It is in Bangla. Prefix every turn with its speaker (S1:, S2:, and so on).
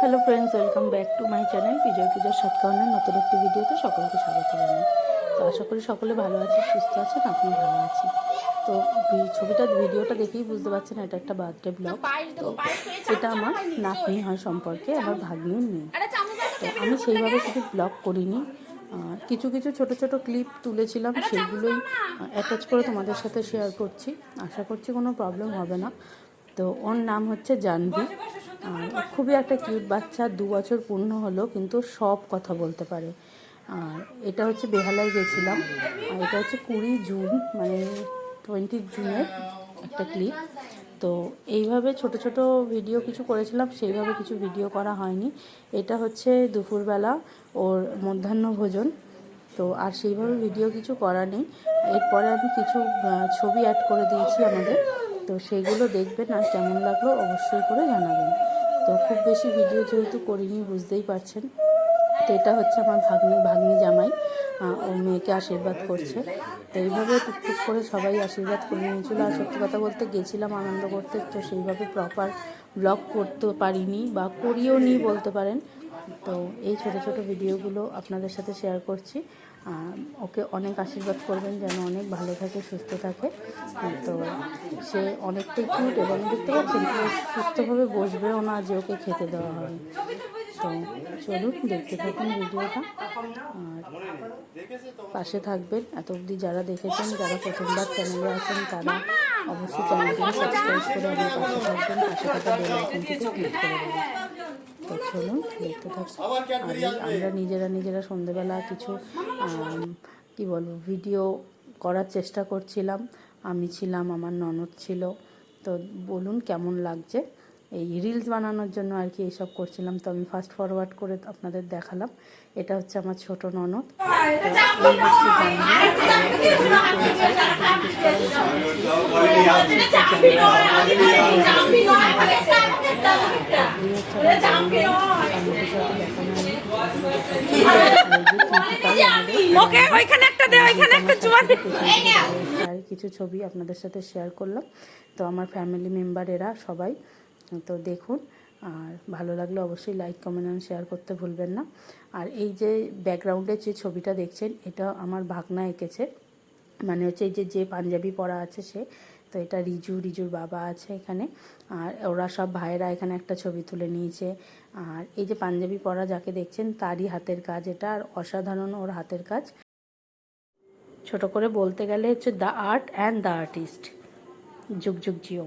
S1: Hello friends, welcome back to my channel Bijoy পূজার সৎকারণের নতুন একটি ভিডিওতে সকলকে স্বাগত জানাই। তো আশা করি সকলে ভালো আছে, সুস্থ আছেন, আপনি ভালো আছেন। তো ভিডিওটা দেখেই বুঝতে পারছেন এটা একটা বার্থডে ব্লগ। তো এটা আমার নাতনি হয় সম্পর্কে, আমার ভাগ্নির মেয়ে। তো আমি সেইভাবে শুধু ব্লগ করিনি, কিছু কিছু ছোট ছোট ক্লিপ তুলেছিলাম, সেইগুলোই অ্যাটাচ করে তোমাদের সাথে শেয়ার করছি। আশা করছি কোনো প্রবলেম হবে না। তো ওর নাম হচ্ছে জাহ্নবী। খুবই একটা কিউট বাচ্চা, 2 বছর পূর্ণ হলো, কিন্তু সব কথা বলতে পারে। আর এটা হচ্ছে বেহালায় গেছিলাম, আর এটা হচ্ছে 20 জুন, মানে 20 জুনের একটা ক্লিপ। তো এইভাবে ছোট ছোট ভিডিও কিছু করেছিলাম, সেইভাবে কিছু ভিডিও করা হয়নি। এটা হচ্ছে দুপুরবেলা ওর মধ্যাহ্ন ভোজন। তো আর সেইভাবে ভিডিও কিছু করা নেই। এরপরে আমি কিছু ছবি অ্যাড করে দিয়েছি আমাদের, তো সেগুলো দেখবেন আর কেমন লাগলো অবশ্যই করে জানাবেন। তো খুব বেশি ভিডিও যেহেতু করিনি, বুঝতেই পারছেন। তো এটা হচ্ছে আমার ভাগ্নি জামাই, ওর মেয়েকে আশীর্বাদ করছে। তো এইভাবে টুকটুক করে সবাই আশীর্বাদ করে নিয়েছিল। আর সত্যি কথা বলতে গেছিলাম আনন্দ করতে, তো সেইভাবে প্রপার ব্লগ করতে পারিনি বা করিও নি বলতে পারেন। তো এই ছোট ছোট ভিডিওগুলো আপনাদের সাথে শেয়ার করছি। ওকে অনেক আশীর্বাদ করবেন যেন অনেক ভালো থাকে, সুস্থ থাকে। তো সে অনেকটাই কিউট, এবং দেখতে পাচ্ছেন ও সুস্থভাবে বসবেও না যে ওকে খেতে দেওয়া হবে। তো চলুন দেখতে থাকুন ভিডিওটা, আর পাশে থাকবেন। এত অবধি যারা দেখেছেন, যারা প্রথমবার চ্যানেলে আছেন, তারা অবশ্যই চ্যানেলটিকে সাবস্ক্রাইব করে আমার পাশে থাকবেন, পাশে থাকা বেল আইকনটিতে ক্লিক করে দেবেন। তো চলুন দেখতে থাকুন। আর আমরা নিজেরা সন্ধেবেলা কিছু কি বলবো ভিডিও করার চেষ্টা করছিলাম। আমি ছিলাম, আমার ননদ ছিল। তো বলুন কেমন লাগছে। এই রিলস বানানোর জন্য আর কি এইসব করছিলাম। তো আমি ফাস্ট ফরওয়ার্ড করে আপনাদের দেখালাম। এটা হচ্ছে আমার ছোট ননদ। কিছু ছবি আপনাদের সাথে শেয়ার করলাম। তো আমার ফ্যামিলি মেম্বার এরা সবাই। তো দেখুন, আর ভালো লাগলে অবশ্যই লাইক, কমেন্ট আর শেয়ার করতে ভুলবেন না। আর এই যে ব্যাকগ্রাউন্ডে যে ছবিটা দেখছেন, এটা আমার ভাগনা এঁকেছে। মানে হচ্ছে এই যে পাঞ্জাবি পরা আছে সে। তো এটা রিজুর বাবা আছে এখানে। আর ওরা সব ভাইয়েরা এখানে একটা ছবি তুলে নিয়েছে। আর এই যে পাঞ্জাবি পরা যাকে দেখছেন, তারই হাতের কাজ এটা, আর অসাধারণ ওর হাতের কাজ। ছোট করে বলতে গেলে হচ্ছে the art and the artist. যুগ যুগ জিও।